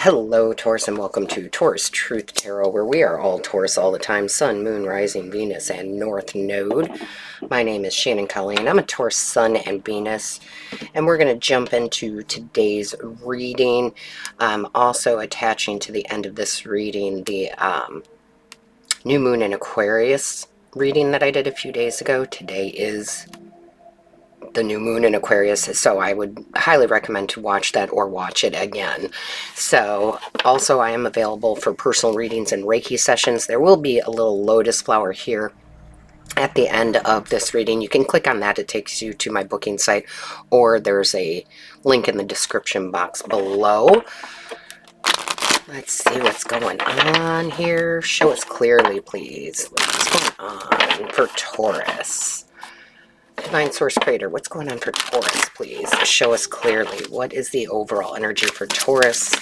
Hello, Taurus, and welcome to Taurus Truth Tarot, where we are all Taurus all the time, Sun, Moon, Rising, Venus, and North Node. My name is Shannon Colleen. I'm a Taurus Sun and Venus, and we're going to jump into today's reading. I'm also attaching to the end of this reading the New Moon in Aquarius reading that I did a few days ago. Today is the new moon in Aquarius, so I would highly recommend to watch that or watch it again. So also I am available for personal readings and Reiki sessions. There will be a little lotus flower here at the end of this reading. You can click on that. It takes you to my booking site, or there's a link in the description box below. Let's see what's going on here. Show us clearly, please. What's going on for Taurus? Divine Source Creator, what's going on for Taurus, please? Show us clearly. What is the overall energy for Taurus?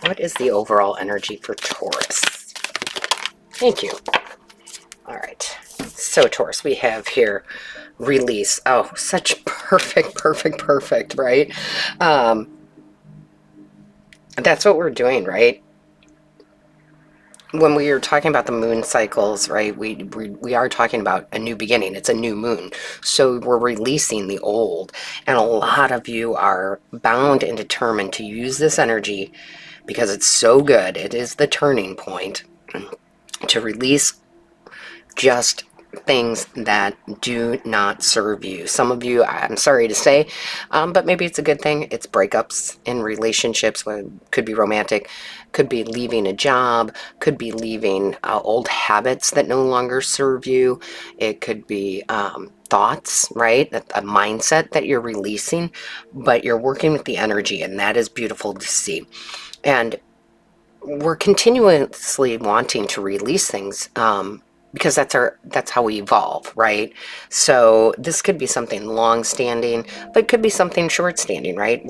What is the overall energy for Taurus? Thank you. All right. So, Taurus, we have here release. Oh, such perfect, right? That's what we're doing, right? When we are talking about the moon cycles, right, we are talking about a new beginning. It's a new moon. So we're releasing the old. And a lot of you are bound and determined to use this energy because it's so good. It is the turning point to release just things that do not serve you. Some of you, I'm sorry to say, but maybe it's a good thing. It's breakups in relationships. Could be romantic, could be leaving a job, could be leaving old habits that no longer serve you. It could be thoughts, right? A mindset that you're releasing, but you're working with the energy, and that is beautiful to see. And we're continuously wanting to release things because that's how we evolve, right? So this could be something long-standing, but it could be something short-standing, right?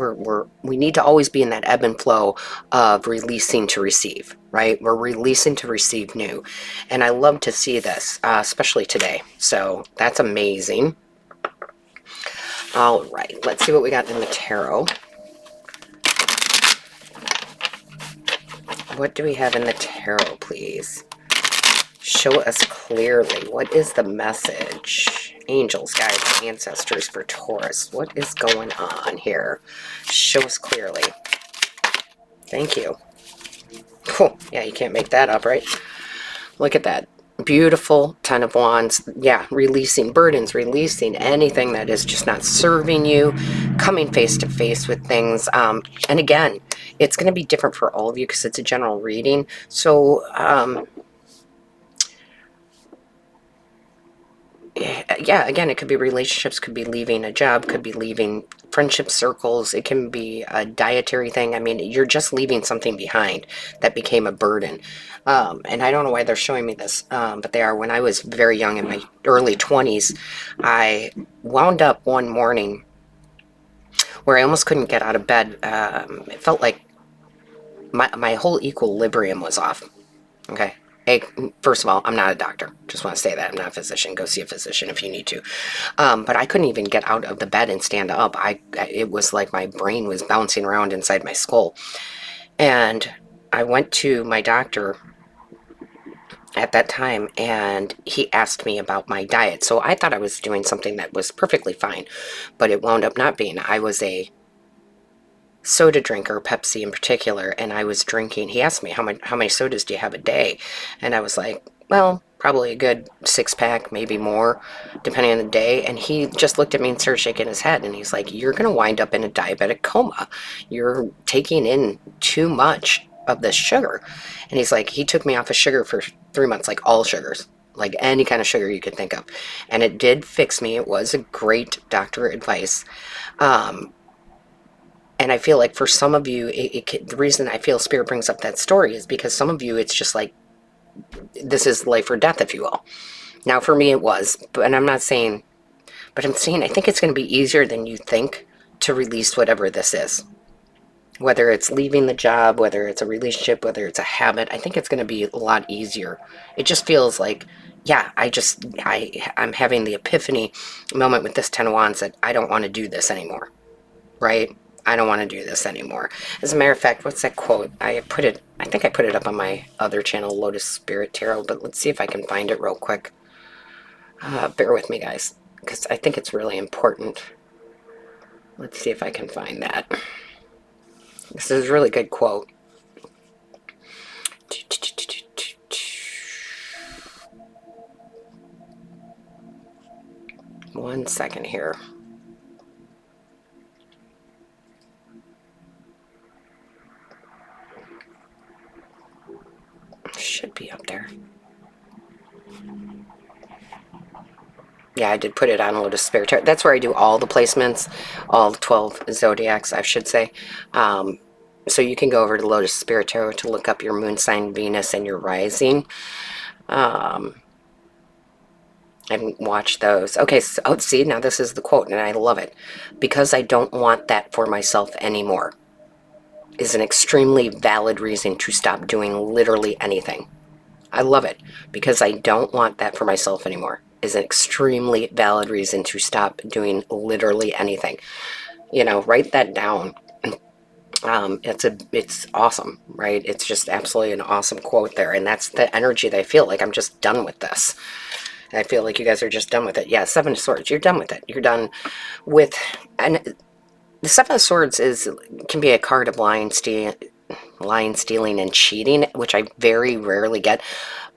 We need to always be in that ebb and flow of releasing to receive, right? We're releasing to receive new, and I love to see this, especially today. So that's amazing. All right, let's see what we got in the tarot. What do we have in the tarot, please? Show us clearly. What is the message? Angels, guides, ancestors for Taurus. What is going on here? Show us clearly. Thank you. Cool. Yeah, you can't make that up, right? Look at that. Beautiful Ten of Wands. Yeah, releasing burdens, releasing anything that is just not serving you, coming face to face with things. And again, it's going to be different for all of you because it's a general reading. So, yeah, again, it could be relationships, could be leaving a job, could be leaving friendship circles. It can be a dietary thing. I mean, you're just leaving something behind that became a burden. And I don't know why they're showing me this, but they are. When I was very young, in my early 20s, I wound up one morning where I almost couldn't get out of bed. It felt like my whole equilibrium was off. Okay. Hey, first of all, I'm not a doctor. Just want to say that. I'm not a physician. Go see a physician if you need to. But I couldn't even get out of the bed and stand up. It was like my brain was bouncing around inside my skull. And I went to my doctor at that time, and he asked me about my diet. So I thought I was doing something that was perfectly fine, but it wound up not being. I was a soda drinker, Pepsi in particular, and I was drinking. He asked me, how many sodas do you have a day? And I was like, well, probably a good 6-pack, maybe more, depending on the day. And he just looked at me and started shaking his head, and he's like, you're going to wind up in a diabetic coma. You're taking in too much of this sugar. And he's like, he took me off of sugar for 3 months, like all sugars, like any kind of sugar you could think of. And it did fix me. It was a great doctor advice. And I feel like for some of you, the reason I feel Spirit brings up that story is because some of you, it's just like, this is life or death, if you will. Now, for me, it was, but I'm not saying, but I'm saying I think it's going to be easier than you think to release whatever this is. Whether it's leaving the job, whether it's a relationship, whether it's a habit, I think it's going to be a lot easier. It just feels like, yeah, I'm having the epiphany moment with this Ten of Wands that I don't want to do this anymore. Right? I don't want to do this anymore. As a matter of fact, what's that quote? I think I put it up on my other channel, Lotus Spirit Tarot, but let's see if I can find it real quick. Bear with me, guys, because I think it's really important. Let's see if I can find that. This is a really good quote. One second here. Should be up there. Yeah, I did put it on Lotus Spirit Tarot. That's where I do all the placements, all 12 zodiacs, I should say. So you can go over to Lotus Spirit Tarot to look up your moon sign, Venus, and your rising. And watch those. Okay, so see, now this is the quote, and I love it. Because I don't want that for myself anymore is an extremely valid reason to stop doing literally anything. I love it. Because I don't want that for myself anymore is an extremely valid reason to stop doing literally anything. You know, write that down. It's awesome, right? It's just absolutely an awesome quote there, and that's the energy that I feel like I'm just done with this. I feel like you guys are just done with it. Yeah, Seven of Swords, you're done with it. You're done with, and the Seven of Swords can be a card of lying, stealing, and cheating, which I very rarely get.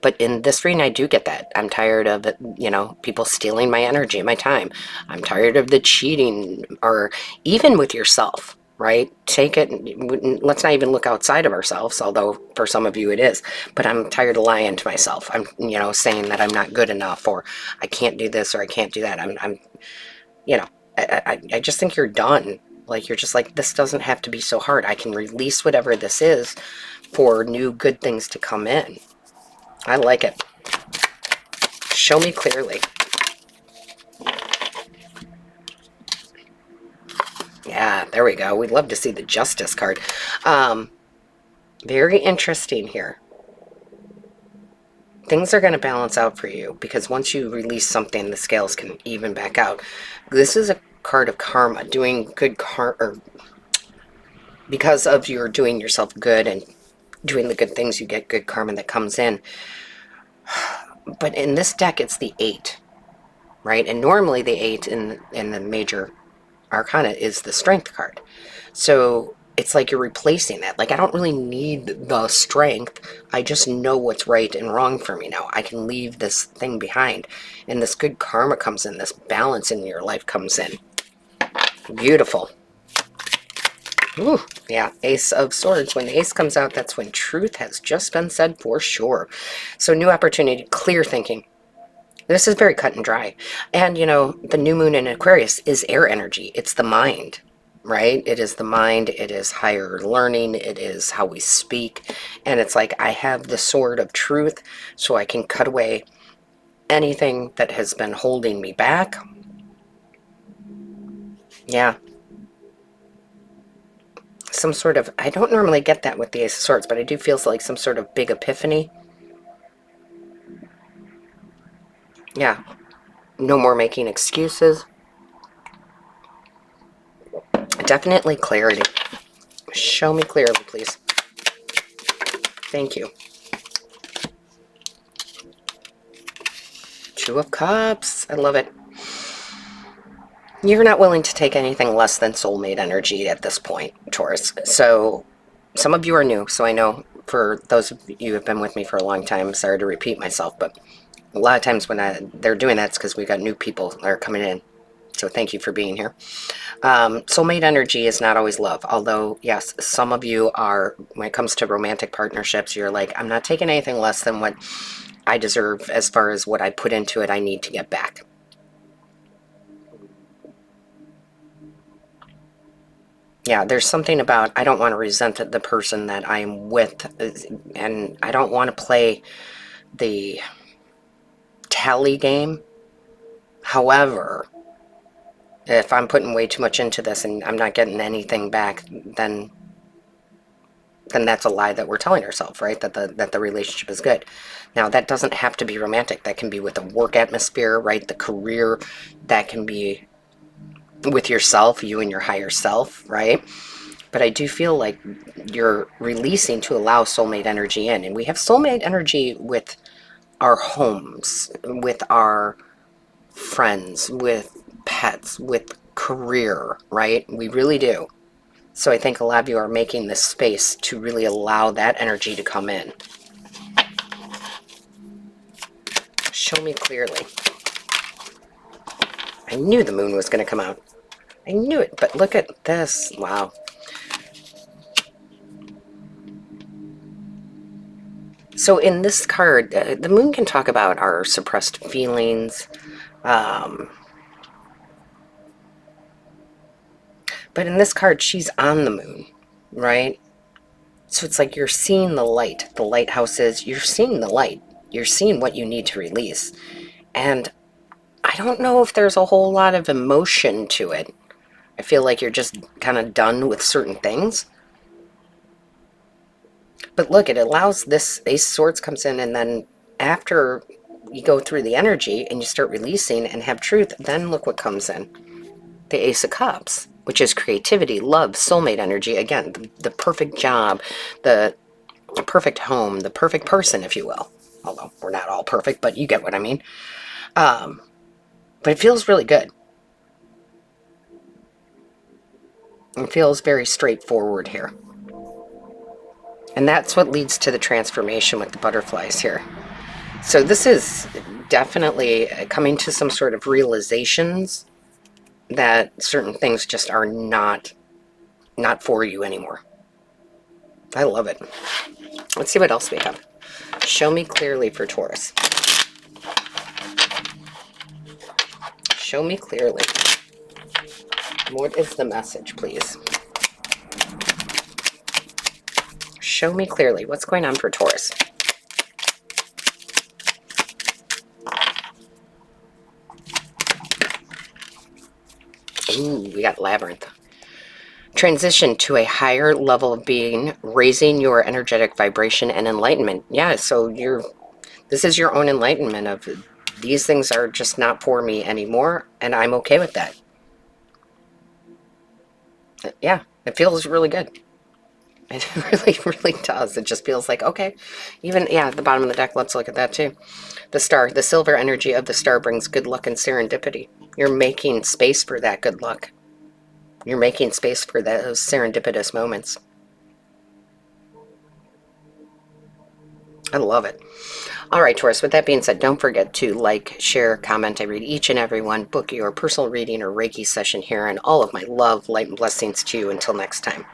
But in this reading, I do get that. I'm tired of it, you know, people stealing my energy, my time. I'm tired of the cheating, or even with yourself, right? Take it, let's not even look outside of ourselves, although for some of you it is. But I'm tired of lying to myself. I'm, you know, saying that I'm not good enough, or I can't do this, or I can't do that. I'm you know, I just think you're done. Like, you're just like, this doesn't have to be so hard. I can release whatever this is for new good things to come in. I like it. Show me clearly. Yeah, there we go. We'd love to see the Justice card. Very interesting here. Things are going to balance out for you, because once you release something, the scales can even back out. This is a card of karma, doing good karma, because of your doing yourself good and doing the good things, you get good karma that comes in. But in this deck, it's the 8, right? And normally the 8 in the major arcana is the strength card. So it's like you're replacing that. Like, I don't really need the strength. I just know what's right and wrong for me now. I can leave this thing behind. And this good karma comes in. This balance in your life comes in. Beautiful. Ooh, yeah, Ace of Swords. When the Ace comes out, that's when truth has just been said for sure. So new opportunity, clear thinking. This is very cut and dry. And, you know, the new moon in Aquarius is air energy. It's the mind, right? It is the mind. It is higher learning. It is how we speak. And it's like, I have the sword of truth, so I can cut away anything that has been holding me back. Yeah. Some sort of, I don't normally get that with the Ace of Swords, but I do feel like some sort of big epiphany. Yeah. No more making excuses. Definitely clarity. Show me clearly, please. Thank you. Two of Cups. I love it. You're not willing to take anything less than soulmate energy at this point, Taurus. So some of you are new, so I know for those of you who have been with me for a long time, sorry to repeat myself, but a lot of times when they're doing that, it's because we've got new people that are coming in. So thank you for being here. Soulmate energy is not always love, although, yes, some of you are, when it comes to romantic partnerships, you're like, I'm not taking anything less than what I deserve as far as what I put into it, I need to get back. Yeah, there's something about, I don't want to resent the person that I'm with, and I don't want to play the tally game. However, if I'm putting way too much into this and I'm not getting anything back, then that's a lie that we're telling ourselves, right? That the relationship is good. Now, that doesn't have to be romantic. That can be with a work atmosphere, right? The career, that can be with yourself, you and your higher self, right? But I do feel like you're releasing to allow soulmate energy in. And we have soulmate energy with our homes, with our friends, with pets, with career, right? We really do. So I think a lot of you are making this space to really allow that energy to come in. Show me clearly. I knew the moon was going to come out. I knew it, but look at this. Wow. So in this card, the moon can talk about our suppressed feelings, but in this card, she's on the moon, right? So it's like you're seeing the light. The lighthouse is, you're seeing the light. You're seeing what you need to release. And I don't know if there's a whole lot of emotion to it. I feel like you're just kind of done with certain things. But look, it allows this Ace of Swords comes in, and then after you go through the energy and you start releasing and have truth, then look what comes in. The Ace of Cups, which is creativity, love, soulmate energy. Again, the perfect job, the perfect home, the perfect person, if you will. Although we're not all perfect, but you get what I mean. But it feels really good. It feels very straightforward here. And that's what leads to the transformation with the butterflies here. So this is definitely coming to some sort of realizations that certain things just are not for you anymore. I love it. Let's see what else we have. Show me clearly for Taurus. Show me clearly. What is the message, please? Show me clearly. What's going on for Taurus? Ooh, we got Labyrinth. Transition to a higher level of being, raising your energetic vibration and enlightenment. Yeah, so this is your own enlightenment of these things are just not for me anymore, and I'm okay with that. Yeah, it feels really good. It really, really does. It just feels like, okay. Even, yeah, at the bottom of the deck, let's look at that too. The star, the silver energy of the star brings good luck and serendipity. You're making space for that good luck. You're making space for those serendipitous moments. I love it. All right, Taurus, with that being said, don't forget to like, share, comment. I read each and every one. Book your personal reading or Reiki session here, and all of my love, light, and blessings to you. Until next time.